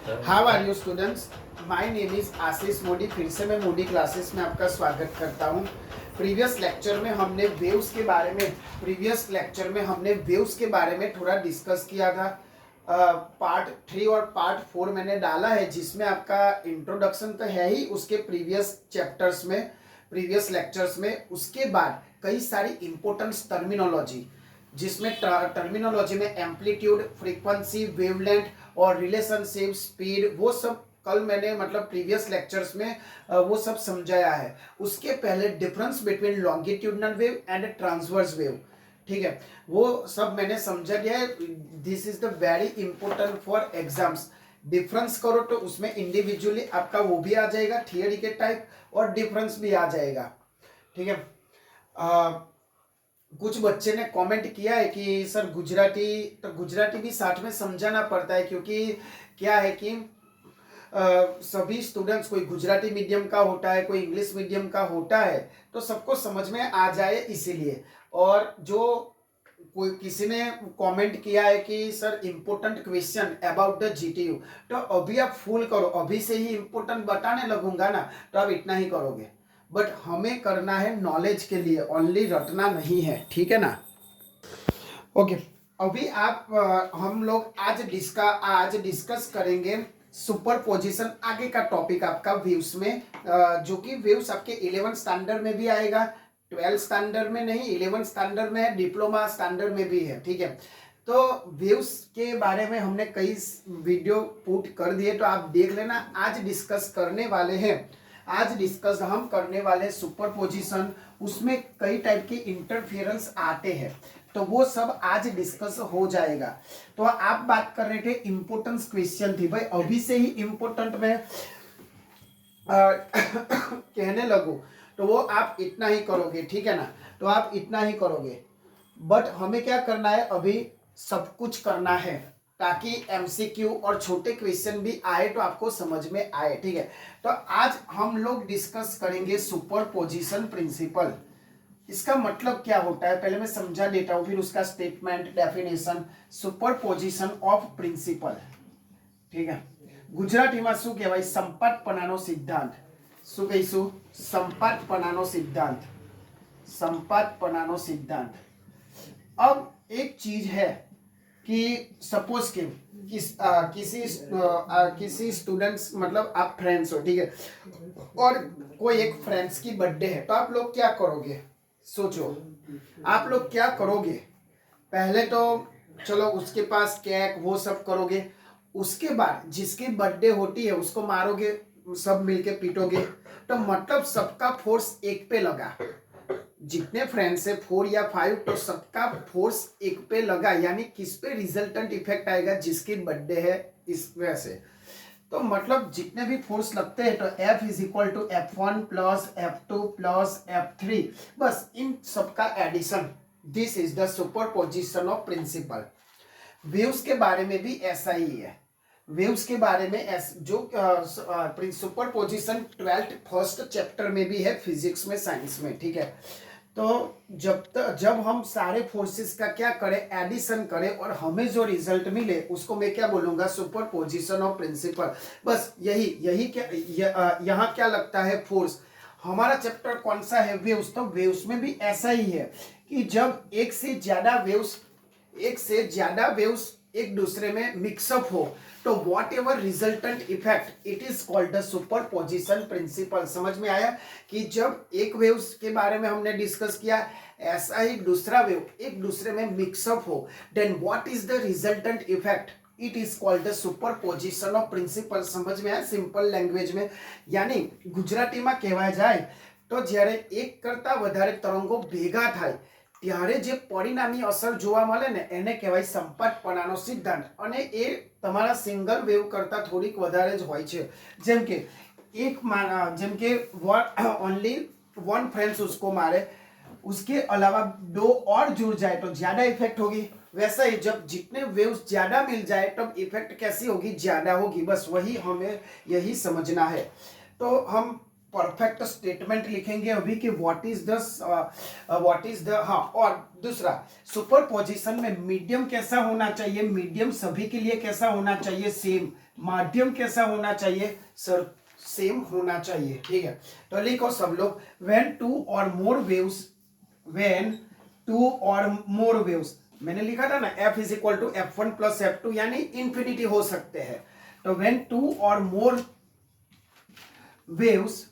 How are you students. My name is Ashish Modi. फिर से मैं मोदी क्लासेस में आपका स्वागत करता हूँ। प्रीवियस लेक्चर में हमने वेव्स के बारे में थोड़ा डिस्कस किया था। पार्ट 3 और पार्ट 4 मैंने डाला है, जिसमें आपका इंट्रोडक्शन तो है ही उसके प्रीवियस लेक्चर्स में। उसके बाद कई सारी इंपॉर्टेंट टर्मिनोलॉजी, जिसमें टर्मिनोलॉजी में एम्पलीट्यूड, फ्रीक्वेंसी, वेवलेंथ और रिलेशनशिप, स्पीड, वो सब कल मैंने मतलब प्रीवियस लेक्चर्स में वो सब समझाया है। उसके पहले difference between longitudinal wave and transverse wave, ठीक है, वो सब मैंने समझा दिया है। This is the very important for exams. Difference करो तो उसमें इंडिविजुअली आपका वो भी आ जाएगा, थियरी के टाइप, और डिफरेंस भी आ जाएगा, ठीक है। कुछ बच्चे ने कमेंट किया है कि सर गुजराती भी साथ में समझाना पड़ता है, क्योंकि क्या है कि सभी स्टूडेंट्स, कोई गुजराती मीडियम का होता है, कोई इंग्लिश मीडियम का होता है, तो सबको समझ में आ जाए इसीलिए। और जो कोई किसी ने कमेंट किया है कि sir important question about the GTU, तो अभी आप फुल करो, अभी से ही इम्पोर्टेंट बताने लगूंगा ना तो आप इतना ही करोगे। बट हमें करना है नॉलेज के लिए, ओनली रटना नहीं है, ठीक है ना। ओके, अभी हम लोग आज डिस्कस करेंगे सुपरपोजिशन। आगे का टॉपिक आपका व्यूज में, जो कि व्यूज आपके 11 स्टैंडर्ड में भी आएगा, 12 स्टैंडर्ड में नहीं, 11 स्टैंडर्ड में है, डिप्लोमा स्टैंडर्ड में भी है, ठीक है। तो व्यूज के बारे में हमने कई वीडियो पुट कर दिए, तो आप देख लेना। आज डिस्कस हम करने वाले सुपरपोजिशन, उसमें कई टाइप के इंटरफेरेंस आते हैं, तो वो सब आज डिस्कस हो जाएगा। तो आप बात कर रहे थे इंपोर्टेंस क्वेश्चन थी भाई, अभी से ही इंपोर्टेंट में कहने लगो तो वो आप इतना ही करोगे, ठीक है ना। तो आप इतना ही करोगे, बट हमें क्या करना है, अभी सब कुछ करना है ताकि एमसीक्यू और छोटे क्वेश्चन भी आए तो आपको समझ में आए, ठीक है। तो आज हम लोग डिस्कस करेंगे सुपरपोजिशन प्रिंसिपल। इसका मतलब क्या होता है पहले मैं समझा देता हूं, फिर उसका statement, definition. Superposition of principle, ठीक है। ગુજરાતીમાં શું કહેવાય? સંપાતપણાનો સિદ્ધાંત. શું કહીશું? સંપાતપણાનો સિદ્ધાંત. संपातपनानो सिद्धांत। अब एक चीज है कि सपोज के किसी स्टूडेंट्स, मतलब आप फ्रेंड्स हो, ठीक है, और कोई एक फ्रेंड्स की बर्थडे है, तो आप लोग क्या करोगे? सोचो, आप लोग क्या करोगे? पहले तो चलो उसके पास केक वो सब करोगे, उसके बाद जिसकी बर्थडे होती है उसको मारोगे, सब मिलके पीटोगे, तो मतलब सबका फोर्स एक पे लगा। जितने फ्रेंड्स है 4 या 5, तो सबका फोर्स एक पे लगा, यानी किस पे रिजल्टेंट इफेक्ट आएगा? जिसकी बर्थडे है इस वजह से। तो मतलब जितने भी फोर्स लगते हैं, तो F is equal to F1 plus F2 plus F3, बस इन सबका addition. This is the superposition of principle. Waves के बारे में भी ऐसा ही है। वेव्स के बारे में जो सुपरपोजिशन 12th फर्स्ट चैप्टर में भी है, फिजिक्स में, साइंस में, ठीक है। तो जब हम सारे फोर्सेस का क्या करें, एडिशन करें, और हमें जो रिजल्ट मिले उसको मैं क्या बोलूंगा? Superposition of principle. बस यही क्या यहाँ क्या लगता है? फोर्स। हमारा चैप्टर कौन सा है? वेव्स। तो वेव्स में भी ऐसा ही है कि जब एक से ज्यादा वेव्स एक दूसरे में मिक्सअप हो, तो what ever resultant effect, it is called the superposition principal. समझ में आया कि जब एक वेव्स के बारे में हमने डिस्कस किया, ऐसा ही दूसरा वेव एक दूसरे में मिक्सअप हो, then what is the resultant effect, it is called the superposition of principle. समझ में आया? सिंपल लैंग्वेज में, यानी गुजराती में कहेवाय जाए तो જ્યારે એક કરતા વધારે તરંગો ભેગા થાય ત્યારે જે પરિણામી અસર જોવા મળે ને, એને કહેવાય સંપાતપણાનો સિદ્ધાંત। અને એ તમારા સિંગલ વેવ કરતા થોડીક વધારે જ હોય છે। જેમ કે ઓનલી वन फ्रेंड्स उसको मारे, उसके अलावा 2 और जुड़ जाए तो ज्यादा इफेक्ट होगी। वैसा ही जब जितने वेव्स ज्यादा मिल जाए तब इफेक्ट कैसी होगी? ज्यादा होगी। बस वही हमें यही समझना है। तो हम परफेक्ट स्टेटमेंट लिखेंगे अभी कि व्हाट इज द हाँ। और दूसरा, सुपरपोजिशन में मीडियम कैसा होना चाहिए, मीडियम सभी के लिए कैसा होना चाहिए, सेम। माध्यम कैसा होना चाहिए सर, सेम होना चाहिए, ठीक है। तो लिखो सब लोग, when two or more waves, when two or more waves, मैंने लिखा था ना F is equal to F1 plus F2 यानी इंफिनिटी हो सकते हैं। तो when two or more waves,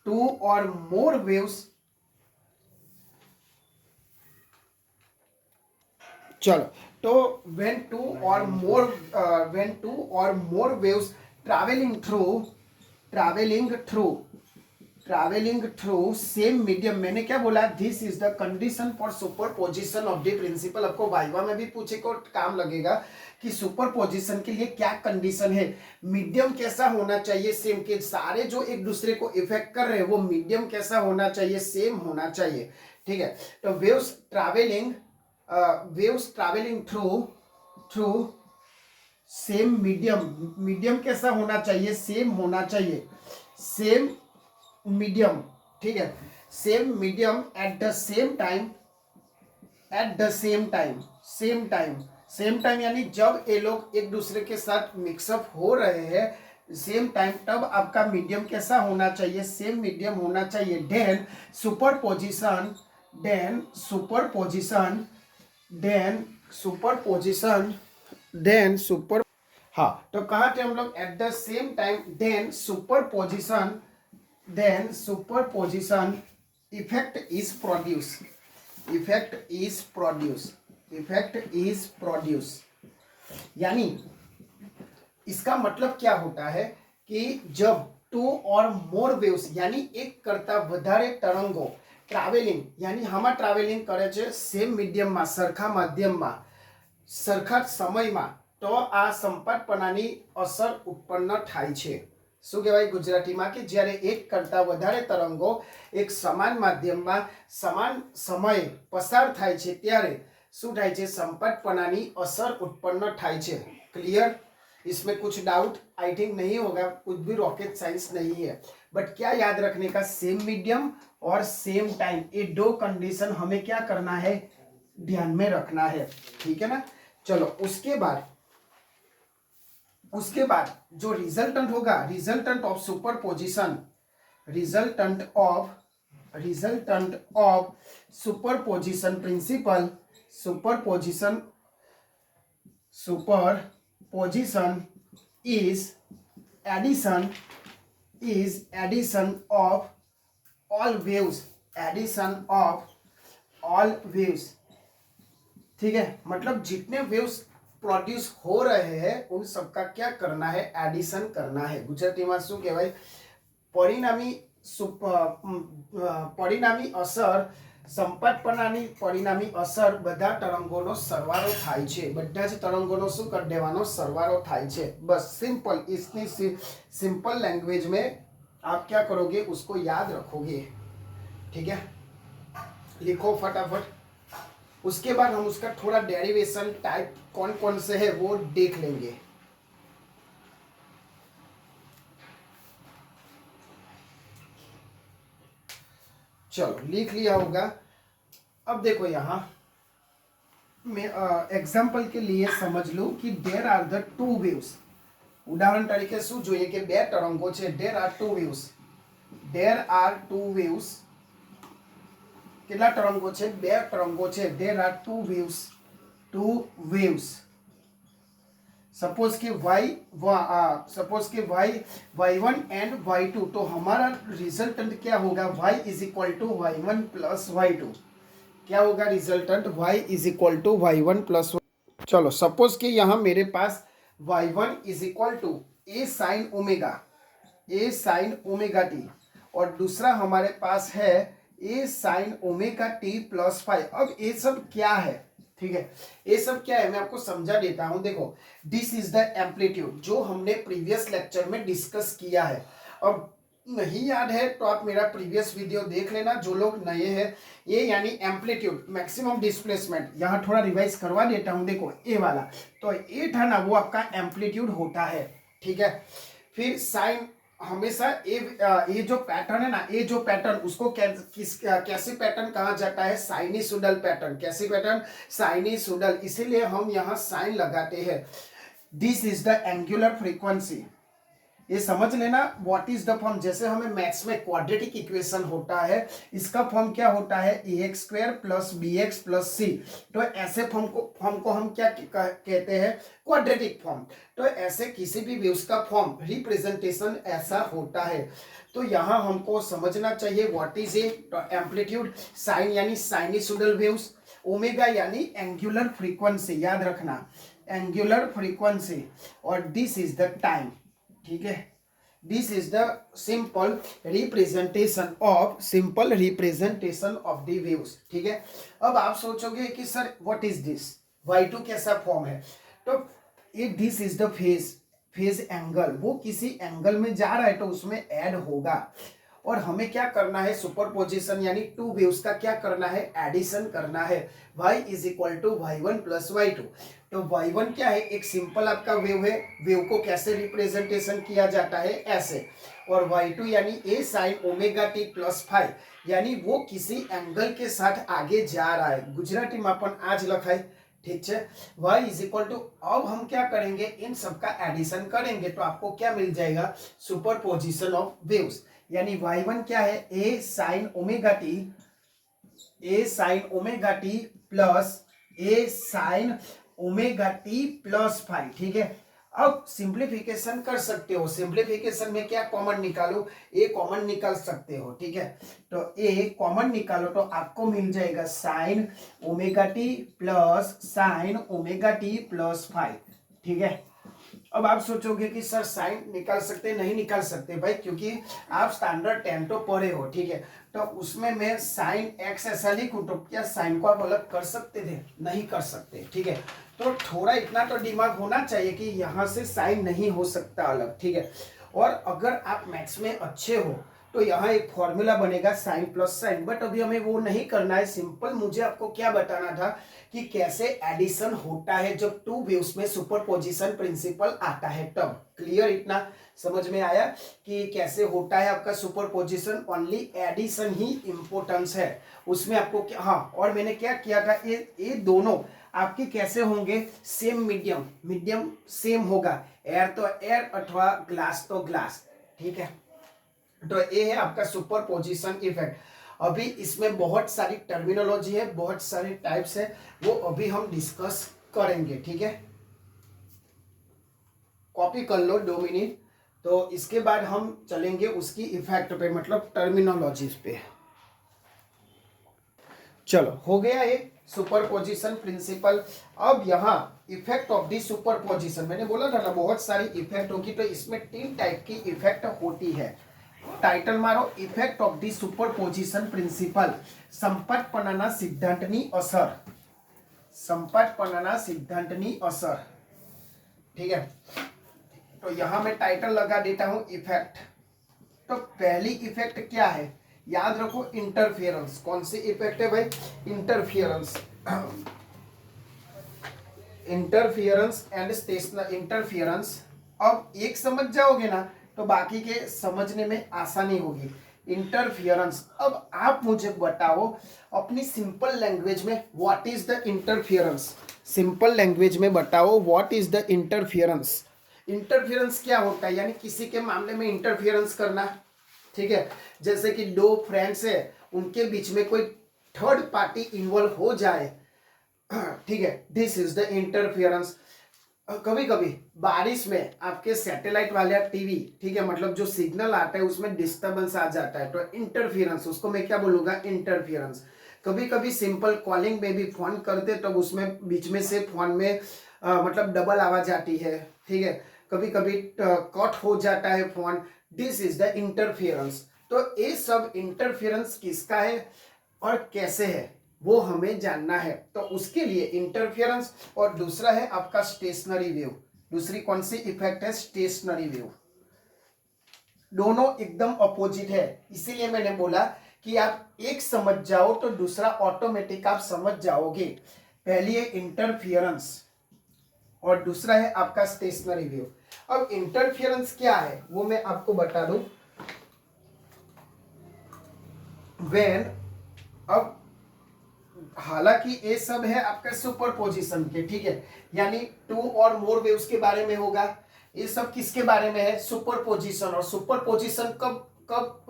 to or more waves, चलो, तो when two or more waves travelling through same medium, मैंने क्या बोला, this is the condition for superposition of the principle. आपको वाइवा में भी पूछे को काम लगेगा कि सुपरपोजिशन के लिए क्या कंडीशन है, मीडियम कैसा होना चाहिए, सेम, के सारे जो एक दूसरे को इफेक्ट कर रहे हैं वो मीडियम कैसा होना चाहिए, सेम होना चाहिए, ठीक है। तो waves travelling through same medium कैसा होना चाहिए, सेम होना चाहिए, सेम मीडियम, ठीक है, same medium at the same time यानी जब ये लोग एक दूसरे के साथ मिक्सअप हो रहे हैं सेम टाइम, तब आपका मीडियम कैसा होना चाहिए, सेम मीडियम होना चाहिए। देन सुपरपोजिशन हाँ, तो कहा थे हम लोग at the same time, then superposition effect is produce यानी इसका मतलब क्या होता है कि जब टू और मोर वेव्स यानी एक करता વધારે તરંગો ટ્રાવેલિંગ यानी हमा ट्रावेलिंग करे છે सेम मीडियम में, सरखा माध्यम में, सरखा समय में, तो आ संपातपणाની અસર ઉત્પન્ન થાય છે। શું કહેવાય ગુજરાતીમાં કે જ્યારે એક કરતા વધારે તરંગો એક સમાન માધ્યમમાં સમાન સમયે પસાર થાય છે ત્યારે શું થાય છે, સંપાતપણાની અસર ઉત્પન્ન થાય છે। ક્લિયર? इसमें कुछ डाउट आई थिंक नहीं होगा, कुछ भी रॉकेट साइंस नहीं है, बट क्या याद रखने का, सेम मीडियम और सेम टाइम, ये दो कंडीशन हमें क्या करना है, ध्यान में रखना है, ठीक है ना। चलो उसके बाद जो रिजल्टेंट होगा, resultant of superposition principle, superposition is addition of all waves, ठीक है। मतलब जितने वेव्स प्रोड्यूस हो रहे हैं उन सबका क्या करना है, एडिशन करना है। गुजराती में शू कहेवाय, परिणामी असर, संपातपणानी परिणामी असर બધા તરંગોનો સરવાળો થાય છે, બધા જ તરંગોનો શું કરી દેવાનો, સરવાળો થાય છે, बस सिंपल। इतनी सिंपल लैंग्वेज में आप क्या करोगे, उसको याद रखोगे, ठीक है। लिखो फटाफट। उसके बाद हम उसका थोड़ा डेरिवेशन टाइप कौन कौन से है वो देख लेंगे। चलो लिख लिया होगा। अब देखो यहाँ मैं एग्जाम्पल के लिए समझ लूँ कि there are the two waves. उदाहरण तरीके शू જોઈએ કે બે તરંગો છે, देर आर टू वेव्स, કેટલા તરંગો છે, બે તરંગો છે, there are two waves. Suppose कि y1 एंड y2, तो हमारा रिजल्टेंट क्या होगा, y is equal to y1 plus y2। क्या होगा resultant, y is equal to y1 plus. चलो सपोज कि यहाँ मेरे पास y1 is equal to a sine omega t, और दूसरा हमारे पास है a sine omega t plus 5। अब ये सब क्या है, ठीक है, ये सब क्या है मैं आपको समझा देता हूं। देखो दिस इज द एम्पलीट्यूड जो हमने प्रीवियस लेक्चर में डिस्कस किया है। अब नहीं याद है तो आप मेरा प्रीवियस वीडियो देख लेना, जो लोग नए हैं। ये यानी एम्पलीट्यूड, मैक्सिमम डिस्प्लेसमेंट, यहाँ थोड़ा रिवाइज करवा देता हूँ। देखो ए वाला, तो ए था ना वो आपका एम्पलीट्यूड होता है, ठीक है। फिर साइन हमेशा ये जो पैटर्न है ना, ये जो पैटर्न उसको कैसे पैटर्न कहा जाता है? साइनिसोइडल पैटर्न। कैसे पैटर्न? साइनिसोइडल। इसीलिए हम यहाँ साइन लगाते हैं। This is the angular frequency. ये समझ लेना व्हाट इज द फॉर्म। जैसे हमें मैथ्स में क्वाड्रेटिक इक्वेशन होता है, इसका फॉर्म क्या होता है? ax square plus B X plus C. तो ऐसे फॉर्म को हम क्या कहते हैं? Quadratic form. तो ऐसे किसी भी वेव्स का फॉर्म रिप्रेजेंटेशन ऐसा होता है। तो यहाँ हमको समझना चाहिए what is a amplitude, sine यानी साइनिसोइडल वेव्स, ओमेगा यानी एंगुलर फ्रीक्वेंसी, याद रखना एंगुलर फ्रीक्वेंसी, और दिस इज द टाइम। ठीक है, this is the simple representation of the waves. ठीक है, अब आप सोचोगे कि sir what is this, y2 कैसा फॉर्म है? तो ये this is the phase angle, वो किसी एंगल में जा रहा है तो उसमें ऐड होगा। और हमें क्या करना है? सुपरपोजिशन यानी टू वेव्स का क्या करना है? एडिशन करना है। y is equal to y1 plus y2। तो y1 क्या है? एक सिंपल आपका वेव है। वेव को कैसे रिप्रेजेंटेशन किया जाता है? ऐसे। और y2 यानी a sine omega T plus five, यानी वो किसी एंगल के साथ आगे जा रहा है। गुजराती में अपन आज लखाई। ठीक है, y इज इक्वल टू, अब हम क्या करेंगे? इन सबका एडिशन करेंगे तो आपको क्या मिल जाएगा? Superposition of waves. यानी y1 क्या है? a sine omega T plus a sine omega T plus five. ठीक है, अब सिंप्लीफिकेशन कर सकते हो। सिंप्लीफिकेशन में क्या कॉमन निकालो? a कॉमन निकाल सकते हो। ठीक है, तो a कॉमन निकालो तो आपको मिल जाएगा sine omega T plus sine omega T plus five. ठीक है, अब आप सोचोगे कि सर साइन निकाल सकते? नहीं निकाल सकते भाई, क्योंकि आप स्टैंडर्ड 10 तो पढ़े हो। ठीक है, तो उसमें मैं साइन एक्स ऐसा लिखूं तो क्या साइन को आप अलग कर सकते थे? नहीं कर सकते। ठीक है, तो थोड़ा इतना तो दिमाग होना चाहिए कि यहाँ से साइन नहीं हो सकता अलग। ठीक है, और अगर आप मैथ्स में अच्छे हो तो यहाँ एक फॉर्मूला बनेगा साइन प्लस साइन, बट अभी हमें वो नहीं करना है। सिंपल मुझे आपको क्या बताना था कि कैसे एडिशन होता है जब टू वेव्स में सुपरपोजिशन प्रिंसिपल आता है तब। क्लियर? इतना समझ में आया कि कैसे होता है आपका सुपरपोजिशन? ओनली एडिशन ही इंपॉर्टेंस है उसमें आपको क्या। हाँ, और मैंने क्या किया था, ये दोनों आपके कैसे होंगे? सेम मीडियम सेम होगा। एयर तो एयर अथवा ग्लास तो ग्लास। ठीक है, तो ये है आपका सुपरपोजिशन इफेक्ट। अभी इसमें बहुत सारी टर्मिनोलॉजी है, बहुत सारे टाइप्स है, वो अभी हम डिस्कस करेंगे। ठीक है, कॉपी कर लो 2 मिनट। तो इसके बाद हम चलेंगे उसकी इफेक्ट पे, मतलब टर्मिनोलॉजीज पे। चलो, हो गया ये सुपरपोजिशन प्रिंसिपल। अब यहाँ इफेक्ट ऑफ दी सुपरपोजिशन, मैंने बोला था ना बहुत सारी इफेक्ट होगी, तो इसमें 3 टाइप की इफेक्ट होती है। टाइटल मारो, effect of the superposition principle, संपटपणाના સિદ્ધાંતની અસર। संपटपणाના સિદ્ધાંતની असर। ठीक है, तो यहां मैं टाइटल लगा देता हूं इफेक्ट। तो पहली इफेक्ट क्या है? याद रखो, इंटरफियरेंस। कौन सी इफेक्ट है भाई? Interference. Interference and stationary interference. अब एक समझ जाओगे ना तो बाकी के समझने में आसानी होगी। इंटरफियरेंस। अब आप मुझे बताओ अपनी सिंपल लैंग्वेज में what is the interference. Simple language में बताओ what is the interference. Interference क्या होता है? यानी किसी के मामले में इंटरफियरेंस करना। ठीक है, जैसे कि 2 फ्रेंड्स है, उनके बीच में कोई थर्ड पार्टी इन्वॉल्व हो जाए। ठीक है, दिस इज द इंटरफियरेंस। कभी कभी बारिश में आपके सैटेलाइट वाले टीवी, ठीक है, मतलब जो सिग्नल आता है उसमें डिस्टरबेंस आ जाता है, तो इंटरफियरेंस, उसको मैं क्या बोलूंगा? इंटरफियरेंस। कभी कभी सिंपल कॉलिंग में भी फोन करते तब तो उसमें बीच में से फोन में मतलब डबल आवाज आती है। ठीक है, कभी कभी कट हो जाता है phone. This is the interference. तो ये सब इंटरफियरेंस किसका है और कैसे है वो हमें जानना है। तो उसके लिए इंटरफियरेंस, और दूसरा है आपका स्टेशनरी वेव। दूसरी कौन सी इफेक्ट है? Stationary wave. दोनों एकदम अपोजिट है, इसीलिए मैंने बोला कि आप एक समझ जाओ तो दूसरा ऑटोमेटिक आप समझ जाओगे। पहली है इंटरफियरेंस। और दूसरा है आपका स्टेशनरी वेव। अब इंटरफेरेंस क्या है वो मैं आपको बता दूं। व्हेन, अब हालांकि ये सब है आपका सुपरपोजिशन के, ठीक है, यानी टू और मोर वेव्स के बारे में होगा। ये सब किसके बारे में है? सुपरपोजिशन। और सुपरपोजिशन कब कब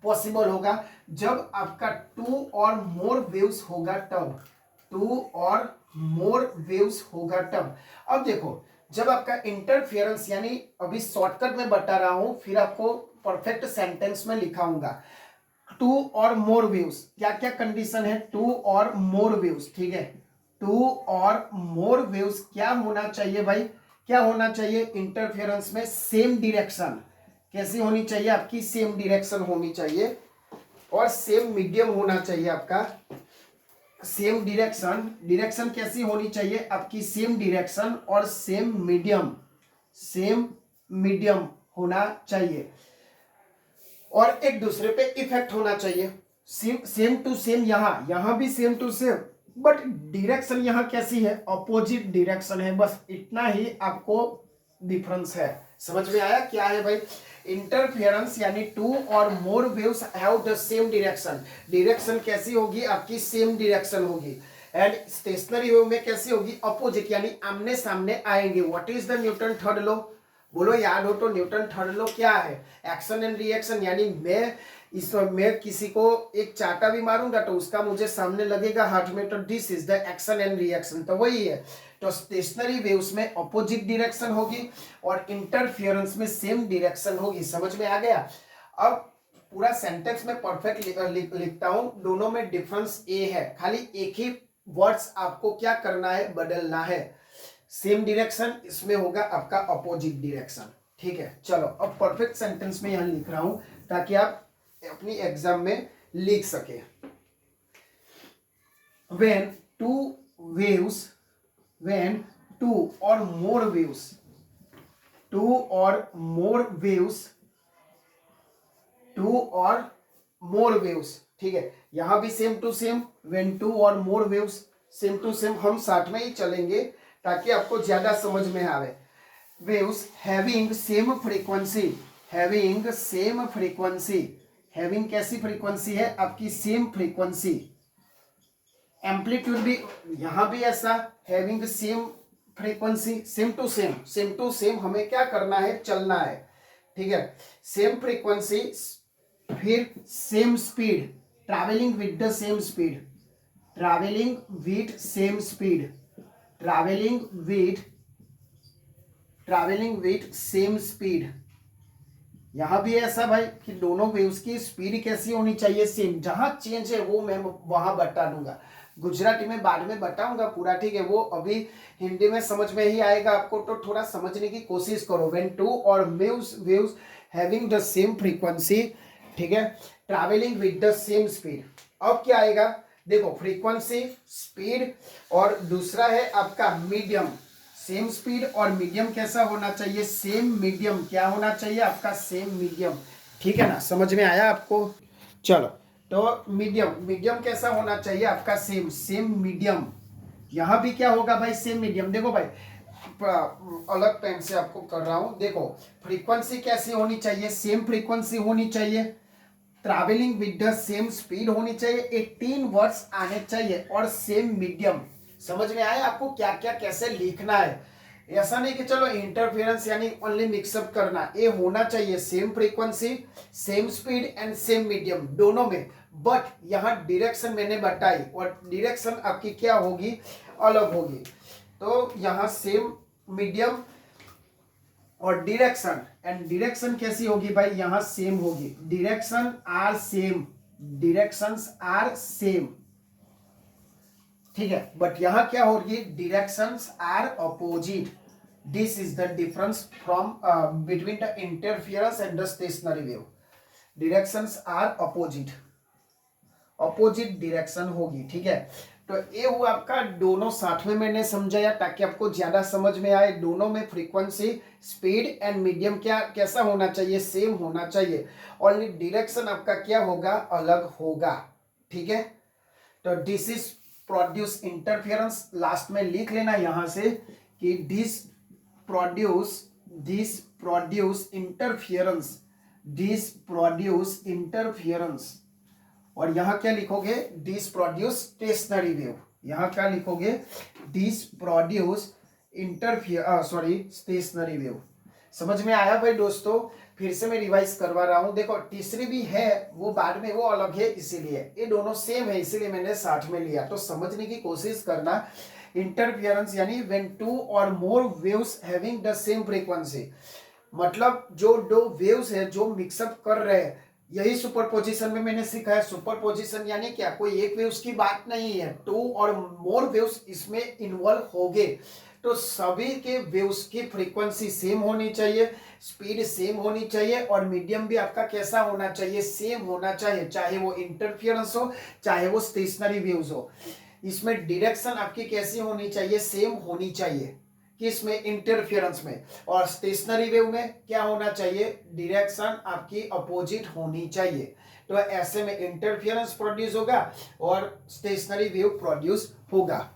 पॉसिबल होगा? जब आपका टू और मोर वेव्स होगा तब, टू और मोर वेव्स होगा तब। अब देखो, जब आपका इंटरफेरेंस, यानी अभी शॉर्टकट में बता रहा हूं, फिर आपको परफेक्ट सेंटेंस में लिखाऊंगा। टू और मोर वेव्स, क्या क्या कंडीशन है? टू और मोर वेव्स, ठीक है, टू और मोर वेव्स क्या होना चाहिए भाई? क्या होना चाहिए इंटरफेरेंस में? Same direction. कैसी होनी चाहिए आपकी? सेम डिरेक्शन होनी चाहिए, और सेम मीडियम होना चाहिए आपका। सेम डिरेक्शन, डिरेक्शन कैसी होनी चाहिए आपकी? सेम डिरेक्शन और सेम मीडियम, सेम मीडियम होना चाहिए, और एक दूसरे पे इफेक्ट होना चाहिए। सेम टू सेम, यहां भी same to same, but direction यहां कैसी है? अपोजिट डायरेक्शन है। बस इतना ही आपको डिफरेंस है। समझ में आया क्या है भाई? इंटरफेरेंस यानी two or more waves have the same direction. Direction कैसी होगी आपकी? सेम डायरेक्शन होगी। एंड स्टेशनरी वेव में कैसी होगी? अपोजिट, यानी आमने सामने आएंगे। What is the Newton third law? बोलो, याद हो तो न्यूटन थर्ड लॉ क्या है? एक्शन एंड रिएक्शन, यानी मैं किसी को एक चाटा भी मारूंगा तो उसका मुझे सामने लगेगा हाथ में, तो this is the action and reaction. तो वही है। तो स्टेशनरी वेव्स में अपोजिट डायरेक्शन होगी और इंटरफियरेंस में सेम डायरेक्शन होगी। समझ में आ गया? अब पूरा सेंटेंस में परफेक्ट लिखता हूं। दोनों में डिफरेंस ए है, खाली एक ही वर्ड्स आपको क्या करना है? बदलना है। सेम डायरेक्शन, इसमें होगा आपका अपोजिट डायरेक्शन। ठीक है, चलो अब परफेक्ट सेंटेंस में यहां लिख रहा हूं ताकि आप अपनी एग्जाम में लिख सके। When two waves, when two or more waves, to or more waves, to or more waves, ठीक है, यहां भी same to same, when two or more waves, same to same, हम साथ में ही चलेंगे ताकि आपको ज्यादा समझ में आवे। Waves having same frequency, having same frequency, having कैसी फ्रीक्वेंसी है आपकी? Same frequency. एम्पलीट्यूड भी यहां भी ऐसा, having same frequency, same to same, same to same हमें क्या करना है? चलना है। ठीक है, सेम फ्रीक्वेंसी, फिर same speed, travelling with the same speed, travelling with same speed, travelling with same speed. यहां भी ऐसा भाई कि दोनों वेव्स की स्पीड कैसी होनी चाहिए? सेम। जहां चेंज है वो मैं वहां बता दूंगा, गुजराती में बाद में बताऊंगा पूरा, ठीक है, वो अभी हिंदी में समझ में ही आएगा आपको, तो थोड़ा समझने की कोशिश करो। व्हेन टू और waves having the same frequency, ठीक है, travelling with the same speed. अब क्या आएगा? देखो, फ्रीक्वेंसी, स्पीड, और दूसरा है आपका मीडियम। सेम स्पीड और मीडियम कैसा होना चाहिए? Same medium. क्या होना चाहिए आपका? Same medium. ठीक है ना, समझ में आया आपको? चलो, तो मीडियम, मीडियम कैसा होना चाहिए आपका? Same, same medium. यहां भी क्या होगा भाई? Same medium. देखो भाई, अलग पेन से आपको कर रहा हूं। देखो, फ्रीक्वेंसी कैसी होनी चाहिए? सेम फ्रीक्वेंसी होनी चाहिए, travelling with the same speed होनी चाहिए, एक 3 वर्ड्स आने चाहिए, और सेम मीडियम। समझ में आया आपको क्या क्या कैसे लिखना है? ऐसा नहीं कि चलो इंटरफेरेंस यानी ओनली मिक्सअप करना, ये होना चाहिए same frequency, same speed and same medium दोनों में। बट यहाँ डायरेक्शन मैंने बताई, और डायरेक्शन आपकी क्या होगी? अलग होगी। तो यहाँ सेम, मीडियम और डायरेक्शन, एंड डायरेक्शन कैसी होगी भाई? यहां सेम होगी। Direction are same, directions are same, ठीक है, बट यहां क्या होगी? Directions are opposite. This is the difference from between the interference and the stationary wave. Directions are opposite, opposite direction होगी। ठीक है, तो ये हुआ आपका, दोनों साथ में मैंने समझाया ताकि आपको ज्यादा समझ में आए। दोनों में फ्रीक्वेंसी, स्पीड एंड मीडियम क्या कैसा होना चाहिए? सेम होना चाहिए, और डायरेक्शन आपका क्या होगा? अलग होगा। ठीक है, तो this is produce interference. Last में लिख लेना यहां से कि दिस प्रोड्यूस इंटरफियरेंस। और यहाँ क्या लिखोगे, दिस प्रोड्यूस स्टेशनरी वेव। यहाँ क्या लिखोगे, दिस प्रोड्यूस स्टेशनरी वेव। समझ में आया भाई दोस्तों? फिर से मैं रिवाइज करवा रहा हूं। देखो तीसरी भी है, वो बाद में, वो अलग है, इसीलिए ये दोनों सेम है, इसीलिए मैंने साथ में लिया। तो समझने की कोशिश करना। इंटरफियरेंस यानी when two or more waves having the same frequency, मतलब जो दो वेव्स है जो मिक्सअप कर रहे हैं, यही सुपरपोजिशन में मैंने सीखा है। सुपरपोजिशन यानी क्या, कोई एक वेव्स की बात नहीं है, टू और मोर वेव्स इसमें इन्वॉल्व हो गए तो सभी के वेव्स की फ्रीक्वेंसी सेम होनी चाहिए, स्पीड सेम होनी चाहिए, और मीडियम भी आपका कैसा होना चाहिए, सेम होना चाहिए, चाहे वो इंटरफियरेंस हो चाहे वो स्टेशनरी वेव्स हो। इसमें डायरेक्शन आपकी कैसी होनी चाहिए, सेम होनी चाहिए, किसमें, इंटरफियरेंस में। और स्टेशनरी वेव में क्या होना चाहिए, डायरेक्शन आपकी अपोजिट होनी चाहिए। तो ऐसे में इंटरफियरेंस प्रोड्यूस होगा और स्टेशनरी वेव प्रोड्यूस होगा।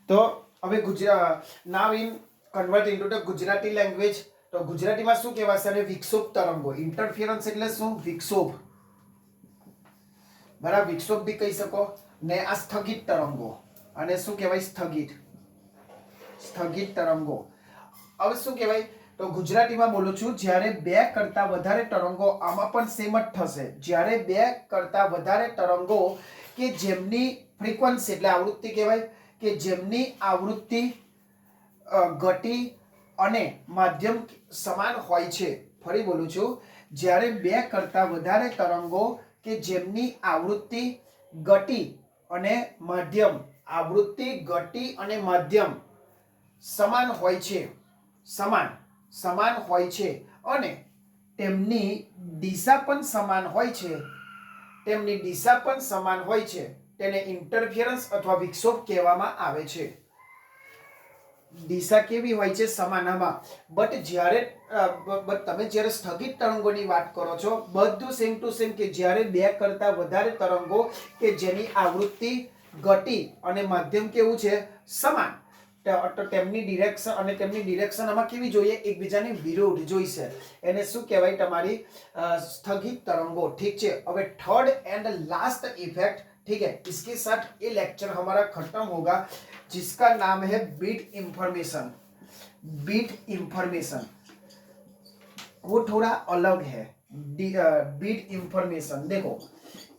तो હવે નાવ in convert into the Gujarati language. તો ગુજરાતીમાં શું કહેવાશે, અને વિક્ષોભ તરંગો, ઇન્ટરફિયરન્સ એટલે શું, વિક્ષોભ, બરાબર, વિક્ષોભ બી કહી શકો ને। આ સ્થગિત તરંગો, અને શું કહેવાય, સ્થગિત તરંગો। હવે શું કહેવાય, તો ગુજરાતીમાં બોલું છું, જ્યારે બે કરતા વધારે તરંગો, આમાં પણ સેમ જ થશે, જ્યારે બે કરતા વધારે તરંગો કે જેમની ફ્રીક્વન્સી એટલે આવૃત્તિ કહેવાય, કે જેમની આવૃત્તિ, ગતિ અને માધ્યમ સમાન હોય છે। ફરી બોલું છું, જ્યારે બે કરતા વધારે તરંગો કે જેમની આવૃત્તિ, ગતિ અને માધ્યમ, આવૃત્તિ, ગતિ અને માધ્યમ સમાન હોય છે, સમાન હોય છે, અને તેમની દિશા પણ સમાન હોય છે, તેમની દિશા પણ સમાન હોય છે, તેને ઇન્ટરફિયરન્સ અથવા વિક્ષોભ કહેવામાં આવે છે। દિશા કેવી હોય છે, સમાનમાં। બટ તમે જ્યારે સ્થગિત તરંગોની વાત કરો છો, બધું સેમ ટુ સેમ, કે જ્યારે બે કરતા વધારે તરંગો કે જેની આવૃત્તિ, ગતિ અને માધ્યમ કેવું છે, સમાન, તો તેમની ડિરેક્શન અને તેમની ડિરેક્શન આમાં કેવી જોઈએ, એકબીજાની વિરુદ્ધ જોઈશે, એને શું કહેવાય, તમારી સ્થગિત તરંગો। ઠીક છે। હવે થર્ડ એન્ડ લાસ્ટ ઇફેક્ટ, ठीक है, इसके साथ ये लेक्चर हमारा खत्म होगा, जिसका नाम है बीट इंफॉर्मेशन। बीट इंफॉर्मेशन वो थोड़ा अलग है। बीट इंफॉर्मेशन देखो,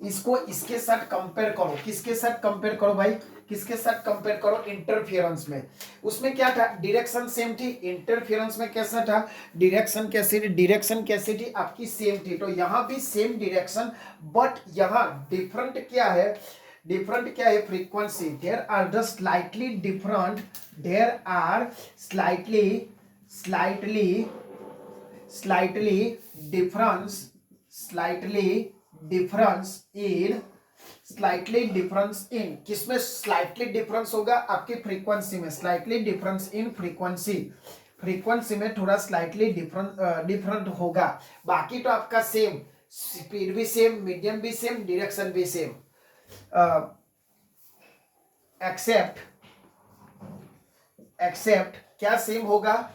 इसको इसके साथ कंपेयर करो। किसके साथ कंपेयर करो भाई, किसके साथ कंपेयर करो, इंटरफियरेंस में। उसमें क्या था, डायरेक्शन सेम थी, इंटरफियरेंस में कैसा था, डायरेक्शन कैसी थी, डायरेक्शन कैसी थी आपकी, सेम थी। तो यहां भी सेम डायरेक्शन, बट यहां डिफरेंट क्या है, डिफरेंट क्या है, frequency. There are the slightly different, there are slightly difference in किसमें, स्लाइटली डिफरेंस होगा आपकी फ्रीक्वेंसी में, स्लाइटली डिफरेंस इन फ्रीक्वेंसी में थोड़ा स्लाइटली डिफरेंट होगा। बाकी तो आपका सेम, स्पीड भी सेम, मीडियम भी सेम, डायरेक्शन भी सेम, एक्सेप्ट क्या सेम होगा,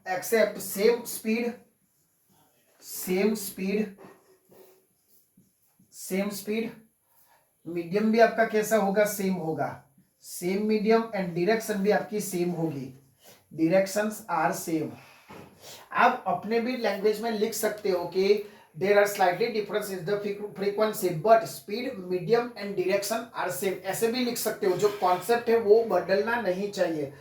एक्सेप्ट सेम स्पीड, मीडियम भी आपका कैसा होगा, सेम होगा, सेम मीडियम, एंड डायरेक्शन भी आपकी सेम होगी, डायरेक्शंस आर सेम। आप अपने भी लैंग्वेज में लिख सकते हो कि there are slightly difference in the frequency but speed, medium and direction are same, ऐसे भी लिख सकते हो। जो कॉन्सेप्ट है वो बदलना नहीं चाहिए,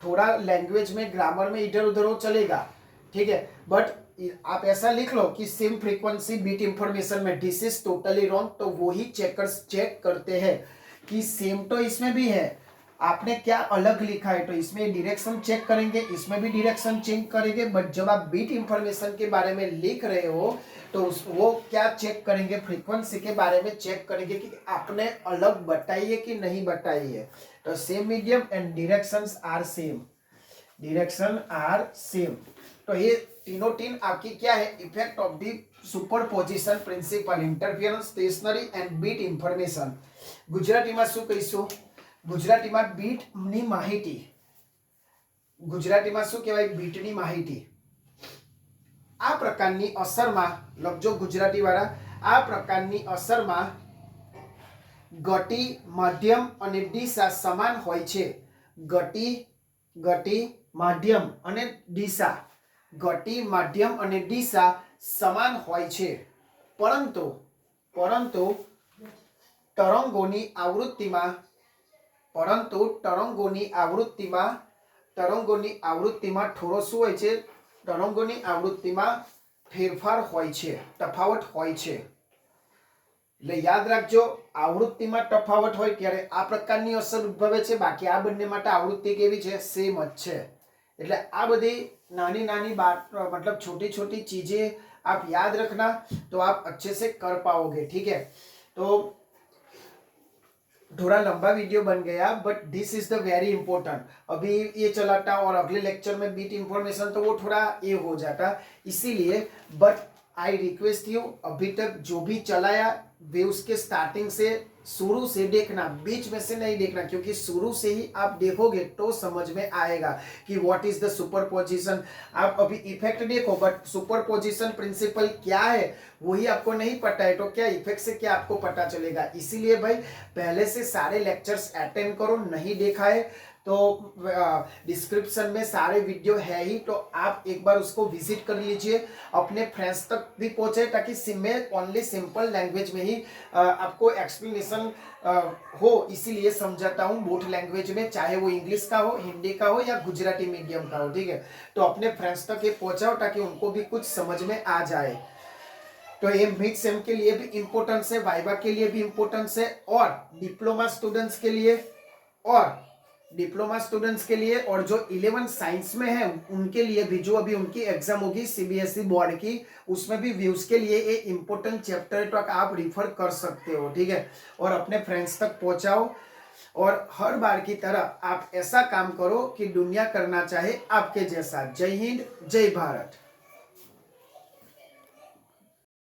थोड़ा लैंग्वेज में, ग्रामर में इधर उधर हो चलेगा, ठीक है, बट आप ऐसा लिख लो कि सेम फ्रीक्वेंसी बीट इंफॉर्मेशन में, दिस इज टोटली रॉन्ग। तो वो ही चेकर्स चेक करते हैं कि सेम तो इसमें भी है, आपने क्या अलग लिखा है, तो इसमें डायरेक्शन चेक करेंगे, इसमें भी डायरेक्शन चेक करेंगे, बट जब आप बीट इंफॉर्मेशन के बारे में लिख रहे हो तो वो क्या चेक करेंगे, फ्रीक्वेंसी के बारे में चेक करेंगे कि आपने अलग बताई है कि नहीं बताई है। तो same medium and directions are same, direction are same. तो ये तीनों तीन आपकी क्या है, effect of the superposition principle, interference, stationary and beat information. Gujarati में શું કહીશું, ગુજરાતીમાં બીટની માહિતી, ગુજરાતીમાં શું કહેવાય? બીટની માહિતી. આ પ્રકારની અસરમાં લખજો ગુજરાતીવાળા, આ પ્રકારની અસરમાં ગતિ, માધ્યમ અને દિશા સમાન હોય છે. ગતિ, માધ્યમ અને દિશા, ગતિ, માધ્યમ અને દિશા સમાન હોય છે, પરંતુ તરંગોની આવૃત્તિમાં થોડો શું હોય છે? તરંગોની આવૃત્તિમાં ફેરફાર હોય છે, તફાવત હોય છે. એટલે યાદ રાખજો, આવૃત્તિમાં તફાવત હોય ત્યારે આ પ્રકારની અસર ઉદ્ભવે છે, બાકી આ બંને માટે આવૃત્તિ કેવી છે? સેમ જ છે. એટલે આ બધી नानी नानी बात मतलब छोटी छोटी चीजें आप याद रखना तो आप अच्छे से कर पाओगे, ठीक है। तो थोड़ा लंबा वीडियो बन गया but this is the very important. अभी ये चलाता और अगले लेक्चर में बीट इंफॉर्मेशन तो वो थोड़ा ये हो जाता, इसीलिए बट आई रिक्वेस्ट यू अभी तक जो भी चलाया वे उसके स्टार्टिंग से शुरू से देखना, बीच में से नहीं देखना, क्योंकि शुरू से ही आप देखोगे तो समझ में आएगा कि व्हाट इज द सुपरपोजिशन। आप अभी इफेक्ट देखो बट सुपरपोजिशन प्रिंसिपल क्या है वही आपको नहीं पता है, तो क्या इफेक्ट से क्या आपको पता चलेगा। इसीलिए भाई पहले से सारे लेक्चर्स अटेंड करो, नहीं देखा है तो डिस्क्रिप्शन में सारे वीडियो है ही, तो आप एक बार उसको विजिट कर लीजिए, अपने फ्रेंड्स तक भी पहुंचे, ताकि मैं ओनली सिंपल लैंग्वेज में ही आपको एक्सप्लेनेशन हो, इसीलिए समझाता हूँ बोथ लैंग्वेज में, चाहे वो इंग्लिश का हो, हिंदी का हो या गुजराती मीडियम का हो, ठीक है। तो अपने फ्रेंड्स तक ये पहुंचाओ ताकि उनको भी कुछ समझ में आ जाए। तो ये मिड सेम के लिए भी इम्पोर्टेंस है, वाइवा के लिए भी इम्पोर्टेंस है, और डिप्लोमा स्टूडेंट्स के लिए और जो 11 साइंस में है उनके लिए भी, जो अभी उनकी एग्जाम होगी सीबीएसई बोर्ड की, उसमें भी व्यूज के लिए ये इंपॉर्टेंट चैप्टर तक आप रिफर कर सकते हो, ठीक है। और अपने फ्रेंड्स तक पहुंचाओ, और हर बार की तरह आप ऐसा काम करो कि दुनिया करना चाहे आपके जैसा। जय हिंद, जय भारत।